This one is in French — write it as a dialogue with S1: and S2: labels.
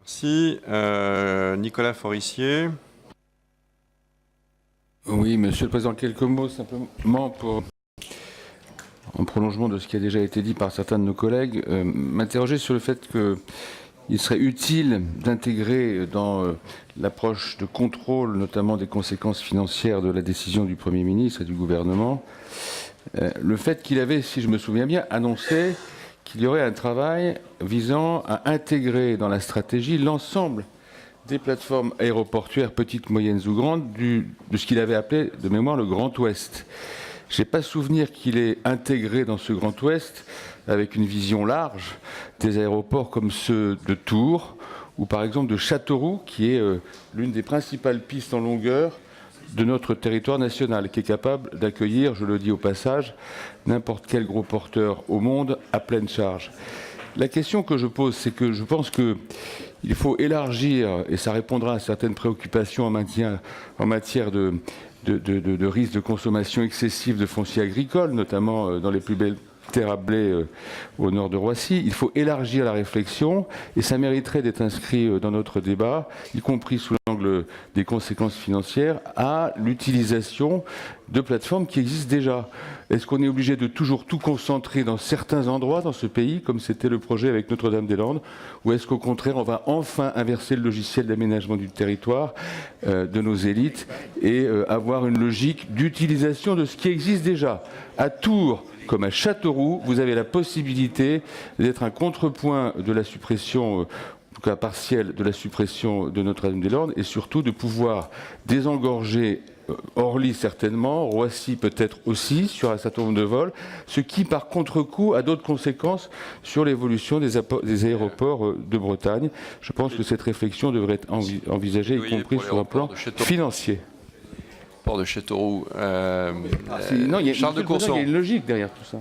S1: Merci. Nicolas Forissier.
S2: Oui, Monsieur le Président, quelques mots simplement en prolongement de ce qui a déjà été dit par certains de nos collègues, m'interroger sur le fait qu'il serait utile d'intégrer dans l'approche de contrôle, notamment des conséquences financières de la décision du Premier ministre et du gouvernement, le fait qu'il avait, si je me souviens bien, annoncé qu'il y aurait un travail visant à intégrer dans la stratégie l'ensemble des plateformes aéroportuaires, petites, moyennes ou grandes, de ce qu'il avait appelé de mémoire le Grand Ouest. Je n'ai pas souvenir qu'il ait intégré dans ce Grand Ouest, avec une vision large, des aéroports comme ceux de Tours ou par exemple de Châteauroux, qui est l'une des principales pistes en longueur de notre territoire national, qui est capable d'accueillir, je le dis au passage, n'importe quel gros porteur au monde à pleine charge. La question que je pose, c'est que je pense qu'il faut élargir, et ça répondra à certaines préoccupations en matière de risque de consommation excessive de foncier agricole, notamment dans les plus belles terres à blé au nord de Roissy. Il faut élargir la réflexion et ça mériterait d'être inscrit dans notre débat, y compris sous l'angle des conséquences financières, à l'utilisation de plateformes qui existent déjà. Est-ce qu'on est obligé de toujours tout concentrer dans certains endroits dans ce pays, comme c'était le projet avec Notre-Dame-des-Landes, ou est-ce qu'au contraire, on va enfin inverser le logiciel d'aménagement du territoire de nos élites et avoir une logique d'utilisation de ce qui existe déjà? À Tours, comme à Châteauroux, vous avez la possibilité d'être un contrepoint de la suppression, en tout cas partielle, de la suppression de Notre-Dame-des-Landes et surtout de pouvoir désengorger Orly certainement, Roissy peut-être aussi, sur un certain nombre de vols, ce qui par contre-coup a d'autres conséquences sur l'évolution des aéroports de Bretagne. Je pense que cette réflexion devrait être envisagée, y compris sur un plan financier.
S1: Port de Châteauroux.
S2: Non, Charles de Courson. Il y a une logique derrière tout ça.